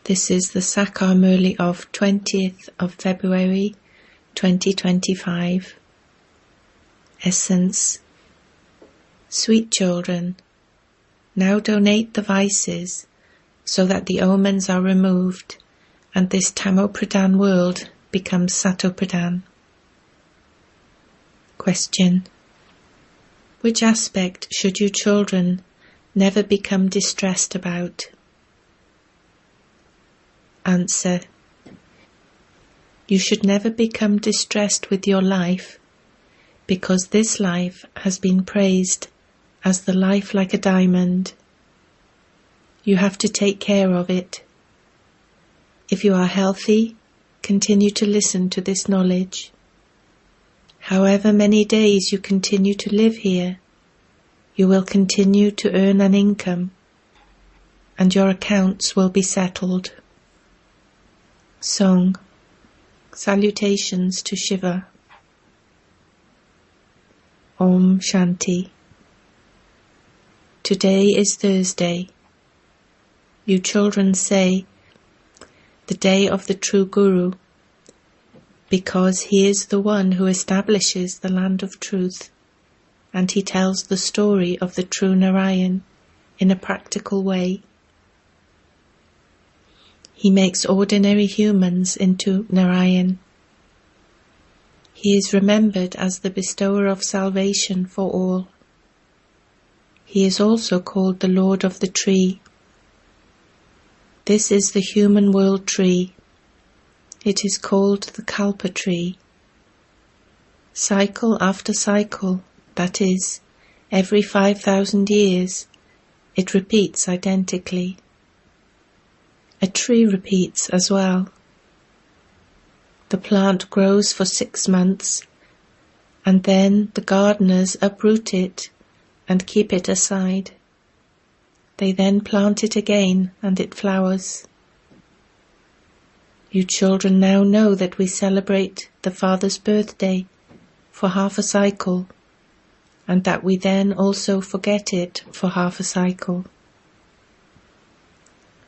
This is the Sakar Murli of 20th of February 2025. Essence. Sweet children, now donate the vices so that the omens are removed and this Tamo-pradhan world becomes Sato-pradhan. Question. Which aspect should you children never become distressed about? Answer. You should never become distressed with your life, because this life has been praised as the life like a diamond. You have to take care of it. If you are healthy, continue to listen to this knowledge. However many days you continue to live here, you will continue to earn an income, and your accounts will be settled. Song. Salutations to Shiva. Om Shanti. Today is Thursday. You children say, the day of the true Guru, because he is the one who establishes the land of truth, and he tells the story of the true Narayan in a practical way. He makes ordinary humans into Narayan. He is remembered as the bestower of salvation for all. He is also called the Lord of the Tree. This is the human world tree. It is called the kalpa tree. Cycle after cycle, that is, every 5,000 years, it repeats identically. A tree repeats as well. The plant grows for 6 months, and then the gardeners uproot it and keep it aside. They then plant it again and it flowers. You children now know that we celebrate the Father's birthday for half a cycle, and that we then also forget it for half a cycle.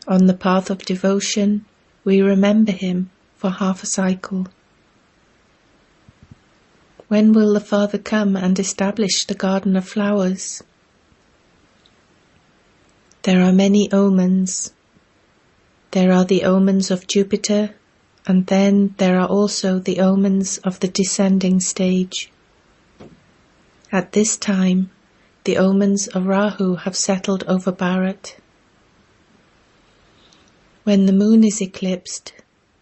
On the path of devotion, we remember him for half a cycle. When will the Father come and establish the garden of flowers? There are many omens. There are the omens of Jupiter, and then there are also the omens of the descending stage. At this time, the omens of Rahu have settled over Bharat. When the moon is eclipsed,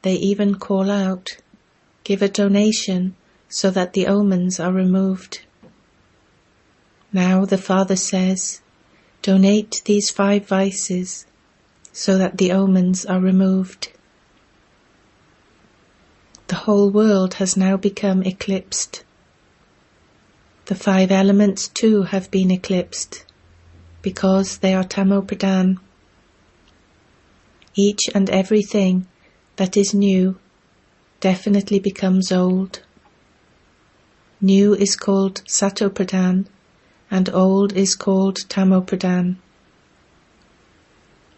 they even call out, give a donation so that the omens are removed. Now the Father says, donate these 5 vices so that the omens are removed. The whole world has now become eclipsed. The 5 elements too have been eclipsed, because they are Tamo-pradhan. Each and everything that is new definitely becomes old. New is called Sato-pradhan, and old is called Tamo-pradhan.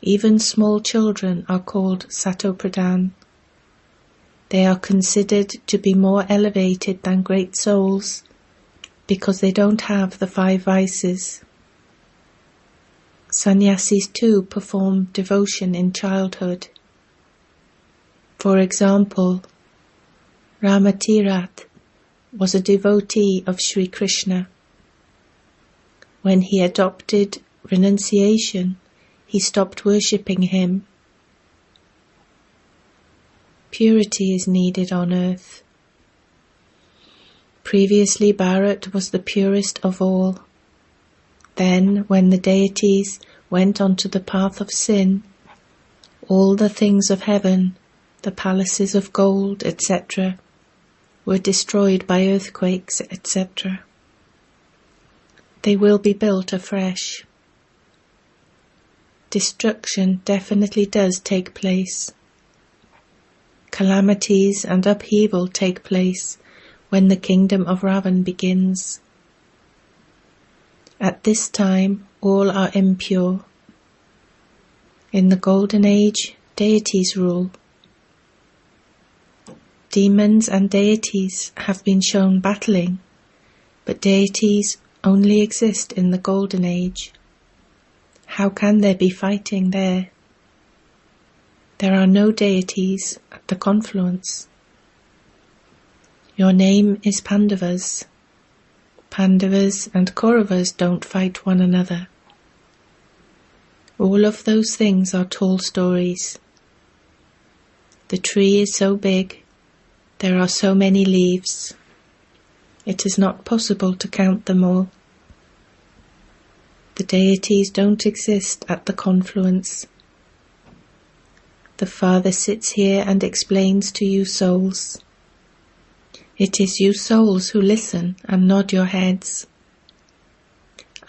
Even small children are called Sato-pradhan. They are considered to be more elevated than great souls, because they don't have the 5 vices. Sannyasis too perform devotion in childhood. For example, Ramatirat was a devotee of Sri Krishna. When he adopted renunciation, he stopped worshipping him. Purity is needed on earth. Previously, Bharat was the purest of all. Then, when the deities went onto the path of sin, all the things of heaven, the palaces of gold, etc., were destroyed by earthquakes, etc. They will be built afresh. Destruction definitely does take place. Calamities and upheaval take place when the kingdom of Ravan begins. At this time, all are impure. In the golden age, deities rule. Demons and deities have been shown battling, but deities only exist in the Golden Age. How can there be fighting there? There are no deities at the confluence. Your name is Pandavas. Pandavas and Kauravas don't fight one another. All of those things are tall stories. The tree is so big, there are so many leaves. It is not possible to count them all. The deities don't exist at the confluence. The Father sits here and explains to you souls. It is you souls who listen and nod your heads.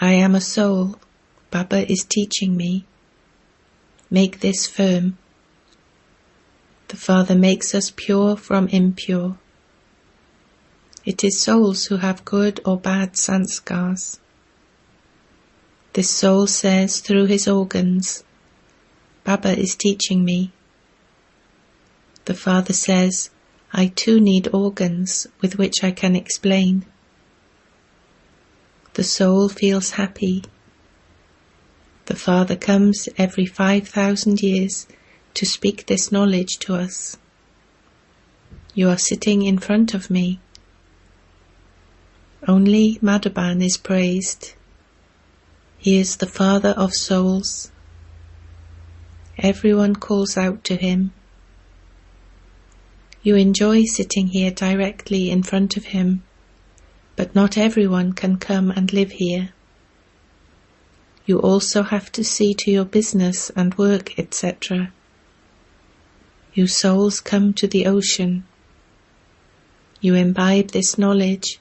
I am a soul. Baba is teaching me. Make this firm. The Father makes us pure from impure. It is souls who have good or bad sanskars. This soul says through his organs, Baba is teaching me. The Father says, I too need organs with which I can explain. The soul feels happy. The Father comes every 5,000 years to speak this knowledge to us. You are sitting in front of me. Only Madhaban is praised. He is the Father of souls. Everyone calls out to him. You enjoy sitting here directly in front of him, but not everyone can come and live here. You also have to see to your business and work, etc. You souls come to the ocean. You imbibe this knowledge,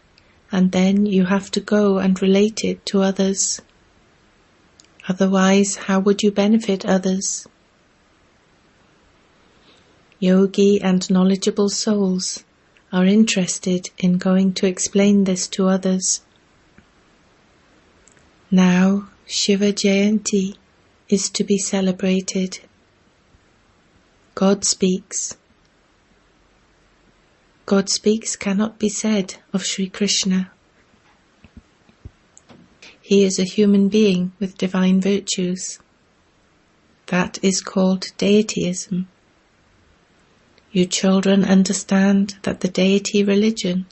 and then you have to go and relate it to others. Otherwise, how would you benefit others? Yogi and knowledgeable souls are interested in going to explain this to others. Now, Shiva Jayanti is to be celebrated. God speaks. God speaks cannot be said of Sri Krishna. He is a human being with divine virtues. That is called deityism. You children understand that the deity religion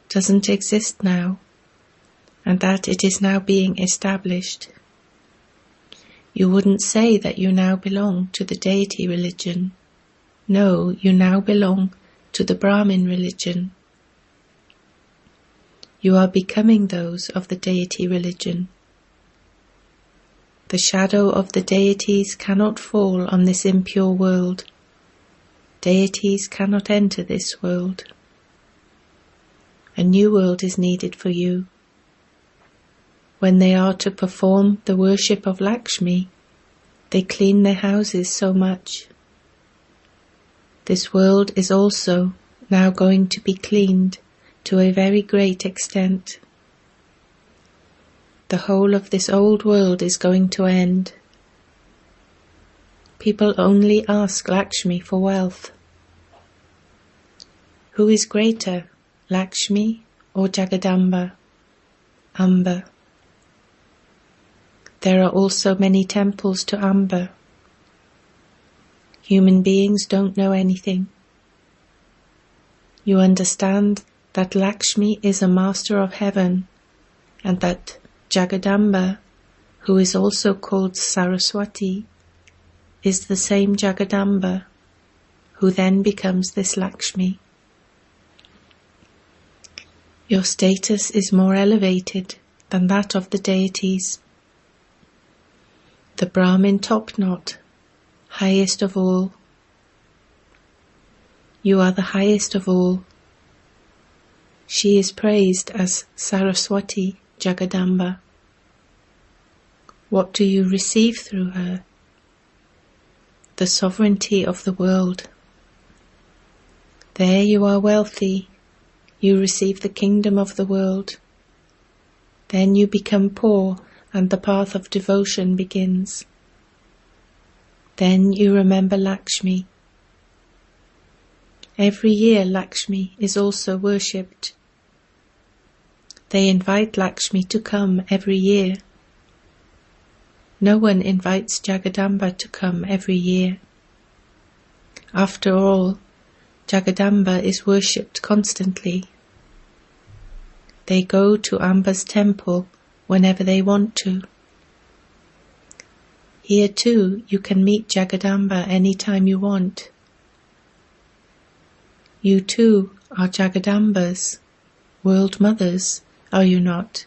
doesn't exist now, and that it is now being established. You wouldn't say that you now belong to the deity religion. No, you now belong to the Brahmin religion. You are becoming those of the deity religion. The shadow of the deities cannot fall on this impure world. Deities cannot enter this world. A new world is needed for you. When they are to perform the worship of Lakshmi, they clean their houses so much. This world is also now going to be cleaned to a very great extent. The whole of this old world is going to end. People only ask Lakshmi for wealth. Who is greater, Lakshmi or Jagadamba, Amba? There are also many temples to Amba. Human beings don't know anything. You understand that Lakshmi is a master of heaven, and that Jagadamba, who is also called Saraswati, is the same Jagadamba, who then becomes this Lakshmi. Your status is more elevated than that of the deities. The Brahmin top knot, highest of all. You are the highest of all. She is praised as Saraswati Jagadamba. What do you receive through her? The sovereignty of the world. There you are wealthy. You receive the kingdom of the world. Then you become poor and the path of devotion begins. Then you remember Lakshmi. Every year Lakshmi is also worshipped. They invite Lakshmi to come every year. No one invites Jagadamba to come every year. After all, Jagadamba is worshipped constantly. They go to Amba's temple whenever they want to. Here too you can meet Jagadamba any time you want. You too are Jagadambas, world mothers, are you not?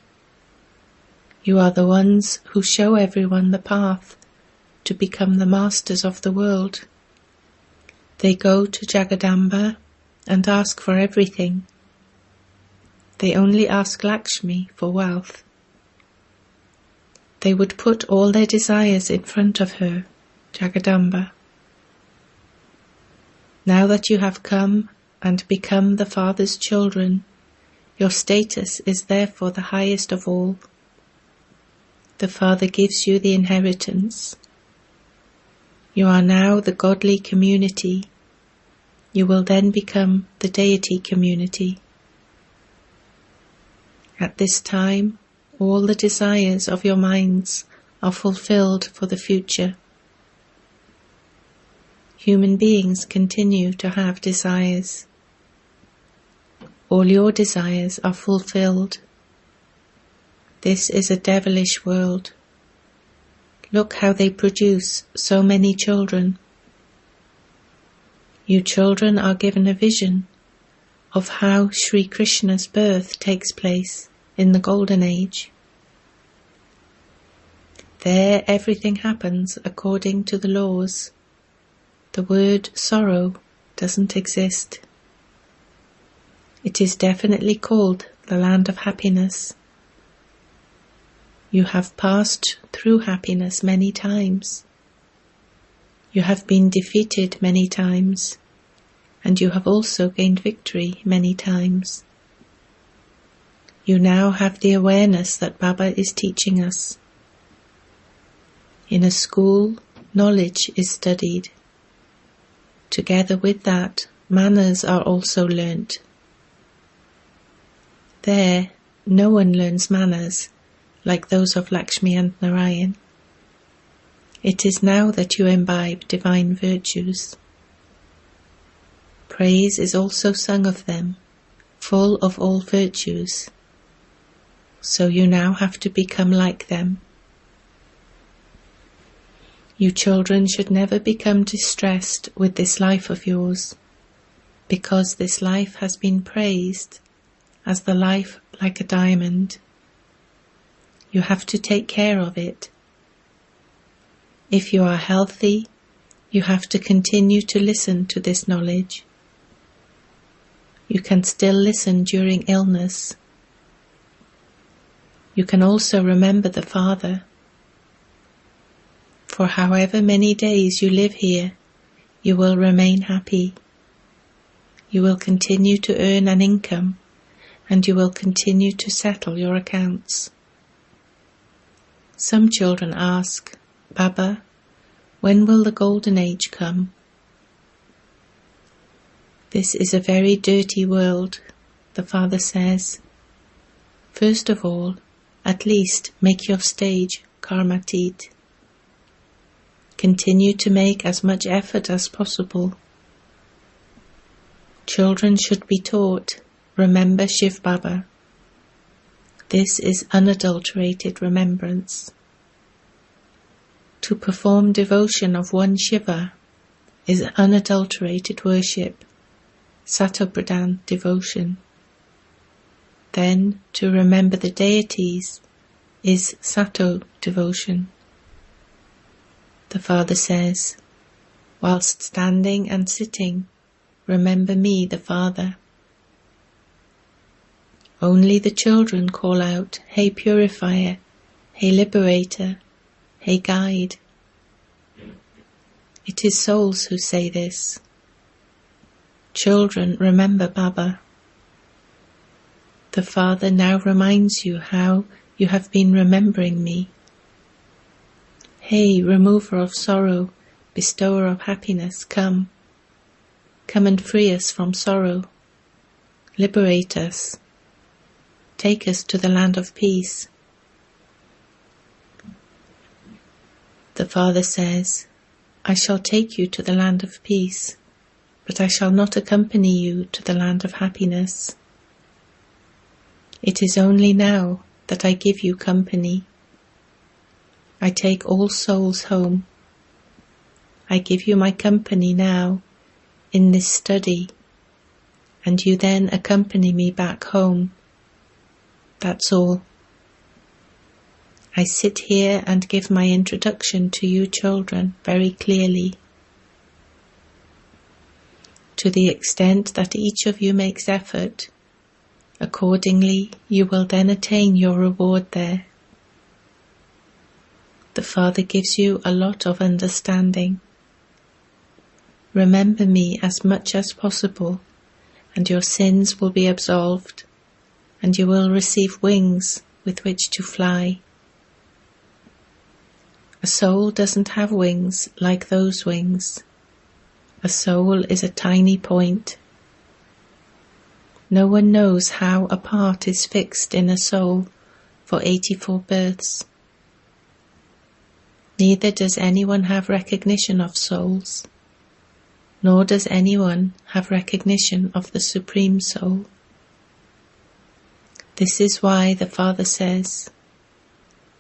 You are the ones who show everyone the path to become the masters of the world. They go to Jagadamba and ask for everything. They only ask Lakshmi for wealth. They would put all their desires in front of her, Jagadamba. Now that you have come and become the Father's children, your status is therefore the highest of all. The Father gives you the inheritance. You are now the godly community. You will then become the deity community. At this time, all the desires of your minds are fulfilled for the future. Human beings continue to have desires. All your desires are fulfilled. This is a devilish world. Look how they produce so many children. You children are given a vision of how Sri Krishna's birth takes place in the Golden Age. There everything happens according to the laws. The word sorrow doesn't exist. It is definitely called the land of happiness. You have passed through happiness many times. You have been defeated many times, and you have also gained victory many times. You now have the awareness that Baba is teaching us. In a school, knowledge is studied. Together with that, manners are also learnt. There, no one learns manners like those of Lakshmi and Narayan. It is now that you imbibe divine virtues. Praise is also sung of them, full of all virtues. So you now have to become like them. You children should never become distressed with this life of yours, because this life has been praised as the life like a diamond. You have to take care of it. If you are healthy, you have to continue to listen to this knowledge. You can still listen during illness. You can also remember the Father. For however many days you live here, you will remain happy. You will continue to earn an income, and you will continue to settle your accounts. Some children ask, Baba, when will the Golden Age come? This is a very dirty world, the Father says. First of all, at least make your stage karmatit. Continue to make as much effort as possible. Children should be taught, remember shivbaba. This is unadulterated remembrance. To perform devotion of one Shiva is unadulterated worship, satopradhan devotion. Then to remember the deities is sato devotion. The Father says, whilst standing and sitting, remember me, the Father. Only the children call out, Hey Purifier, Hey Liberator, Hey Guide. It is souls who say this. Children, remember Baba. The Father now reminds you how you have been remembering me. Hey, remover of sorrow, bestower of happiness, come. Come and free us from sorrow. Liberate us. Take us to the land of peace. The Father says, I shall take you to the land of peace, but I shall not accompany you to the land of happiness. It is only now that I give you company. I take all souls home. I give you my company now in this study, and you then accompany me back home. That's all. I sit here and give my introduction to you children very clearly. To the extent that each of you makes effort, accordingly you will then attain your reward there. The Father gives you a lot of understanding. Remember me as much as possible, and your sins will be absolved, and you will receive wings with which to fly. A soul doesn't have wings like those wings. A soul is a tiny point. No one knows how a part is fixed in a soul for 84 births. Neither does anyone have recognition of souls, nor does anyone have recognition of the Supreme Soul. This is why the Father says,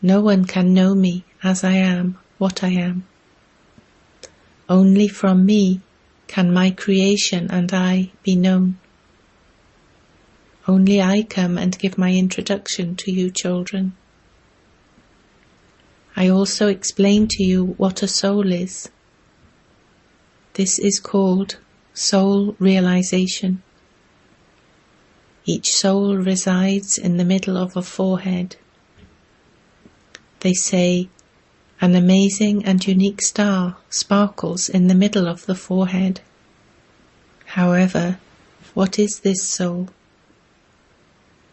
no one can know me as I am, what I am. Only from me can my creation and I be known. Only I come and give my introduction to you children. I also explain to you what a soul is. This is called soul realization. Each soul resides in the middle of a forehead. They say, an amazing and unique star sparkles in the middle of the forehead. However, what is this soul?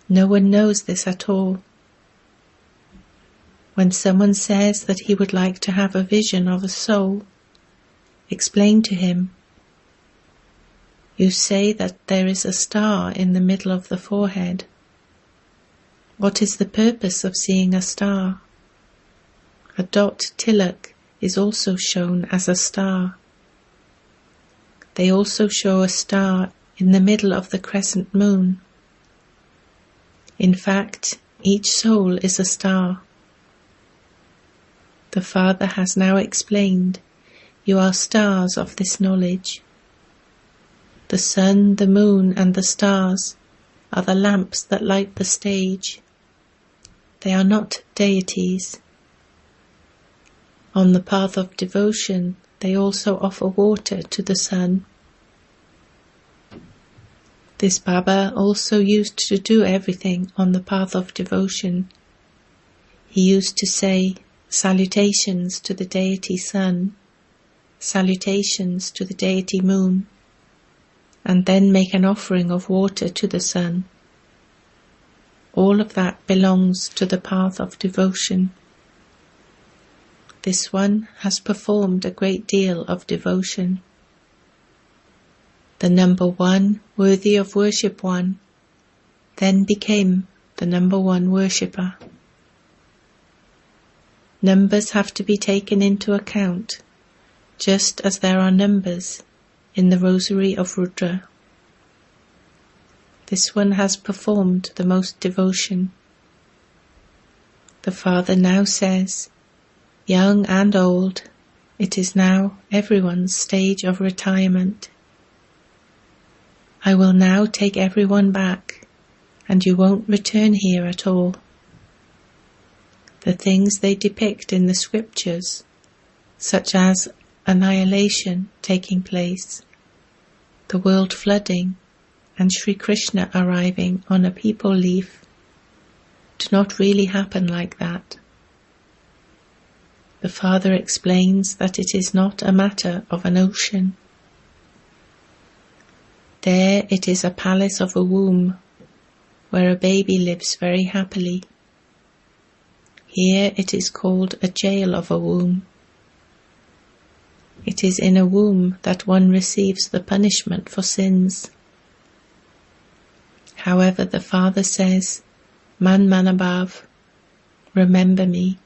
No one knows this at all. When someone says that he would like to have a vision of a soul, explain to him. You say that there is a star in the middle of the forehead. What is the purpose of seeing a star? A dot tilak is also shown as a star. They also show a star in the middle of the crescent moon. In fact, each soul is a star. The Father has now explained, you are stars of this knowledge. The sun, the moon, and the stars are the lamps that light the stage. They are not deities. On the path of devotion, they also offer water to the sun. This Baba also used to do everything on the path of devotion. He used to say, salutations to the deity sun, salutations to the deity moon, and then make an offering of water to the sun. All of that belongs to the path of devotion. This one has performed a great deal of devotion. The number one worthy of worship one then became the number one worshipper. Numbers have to be taken into account, just as there are numbers in the rosary of Rudra. This one has performed the most devotion. The Father now says, young and old, it is now everyone's stage of retirement. I will now take everyone back, and you won't return here at all. The things they depict in the scriptures, such as annihilation taking place, the world flooding, and Sri Krishna arriving on a peepal leaf, do not really happen like that. The Father explains that it is not a matter of an ocean. There it is a palace of a womb, where a baby lives very happily. Here it is called a jail of a womb. It is in a womb that one receives the punishment for sins. However, the Father says, Man above, remember me.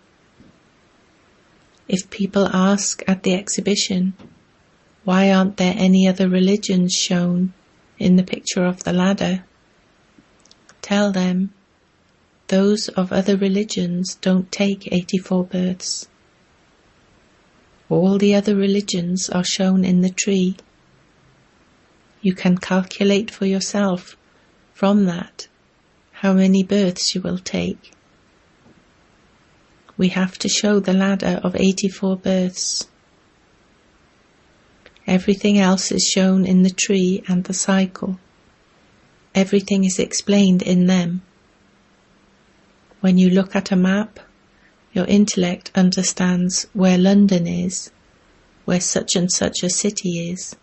If people ask at the exhibition, why aren't there any other religions shown in the picture of the ladder? Tell them, those of other religions don't take 84 births. All the other religions are shown in the tree. You can calculate for yourself from that how many births you will take. We have to show the ladder of 84 births. Everything else is shown in the tree and the cycle. Everything is explained in them. When you look at a map, your intellect understands where London is, where such and such a city is.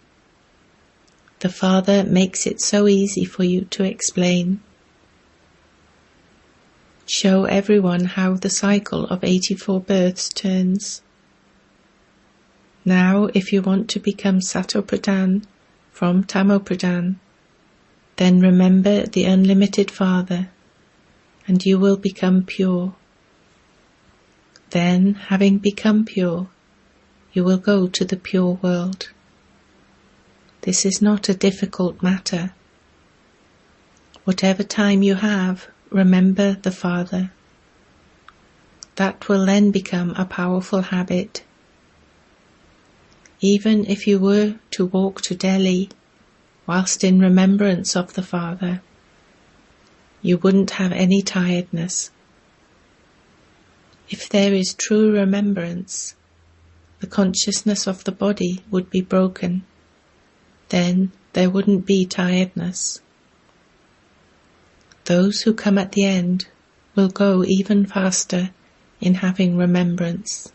The Father makes it so easy for you to explain. Show everyone how the cycle of 84 births turns. Now, if you want to become Satopradhan from Tamopradhan, then remember the unlimited Father, and you will become pure. Then, having become pure, you will go to the pure world. This is not a difficult matter. Whatever time you have, remember the Father. That will then become a powerful habit. Even if you were to walk to Delhi whilst in remembrance of the Father, you wouldn't have any tiredness. If there is true remembrance, the consciousness of the body would be broken. Then there wouldn't be tiredness. Those who come at the end will go even faster in having remembrance.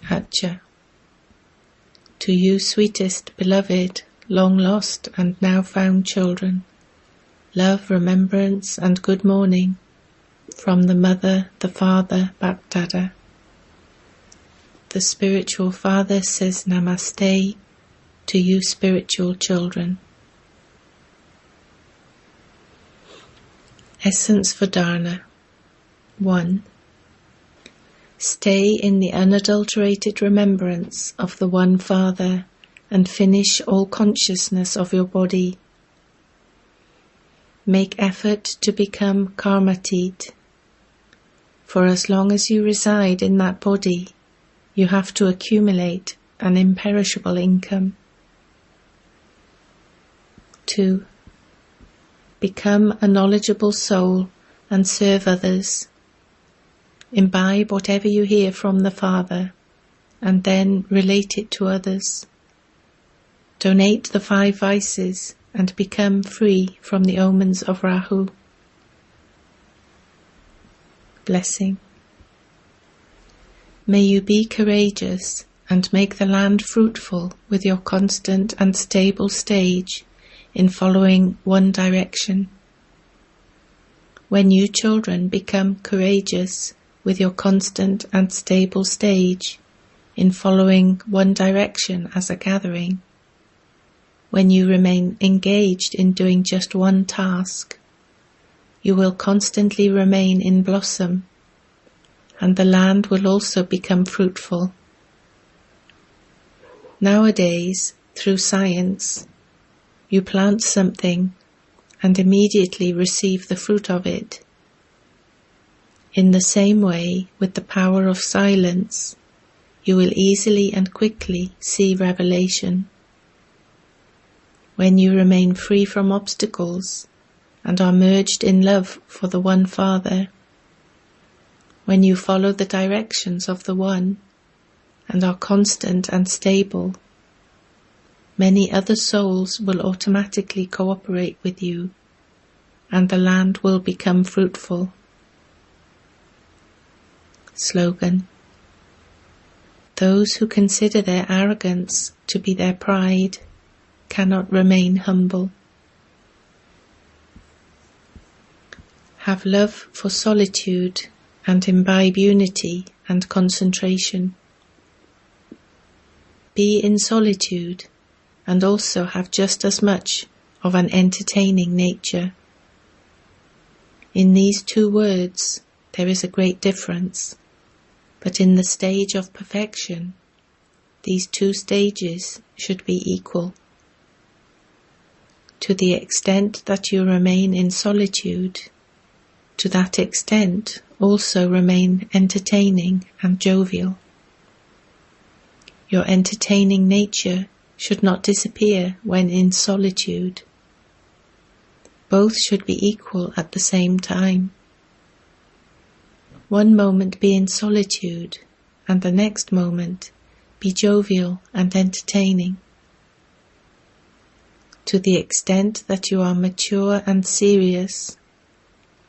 Hatcha. To you, sweetest, beloved, long lost and now found children, love, remembrance and good morning from the Mother, the Father, BapDada. The spiritual Father says Namaste to you, spiritual children. Essence for Dharna. 1. Stay in the unadulterated remembrance of the One Father and finish all consciousness of your body. Make effort to become karmatit. For as long as you reside in that body, you have to accumulate an imperishable income. 2. Become a knowledgeable soul and serve others. Imbibe whatever you hear from the Father and then relate it to others. Donate the 5 vices and become free from the omens of Rahu. Blessing. May you be courageous and make the land fruitful with your constant and stable stage in following one direction. When you children become courageous with your constant and stable stage in following one direction as a gathering, when you remain engaged in doing just one task, you will constantly remain in blossom, and the land will also become fruitful. Nowadays, through science, you plant something and immediately receive the fruit of it. In the same way, with the power of silence, you will easily and quickly see revelation. When you remain free from obstacles and are merged in love for the One Father, when you follow the directions of the One and are constant and stable, many other souls will automatically cooperate with you, and the land will become fruitful. Slogan. Those who consider their arrogance to be their pride cannot remain humble. Have love for solitude and imbibe unity and concentration. Be in solitude and also have just as much of an entertaining nature. In these two words there is a great difference, but in the stage of perfection, these two stages should be equal. To the extent that you remain in solitude, to that extent also remain entertaining and jovial. Your entertaining nature should not disappear when in solitude. Both should be equal at the same time. One moment be in solitude, and the next moment be jovial and entertaining. To the extent that you are mature and serious,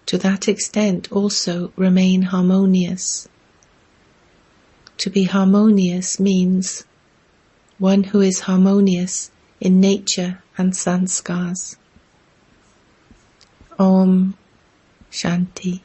to that extent also remain harmonious. To be harmonious means one who is harmonious in nature and sanskars. Om Shanti.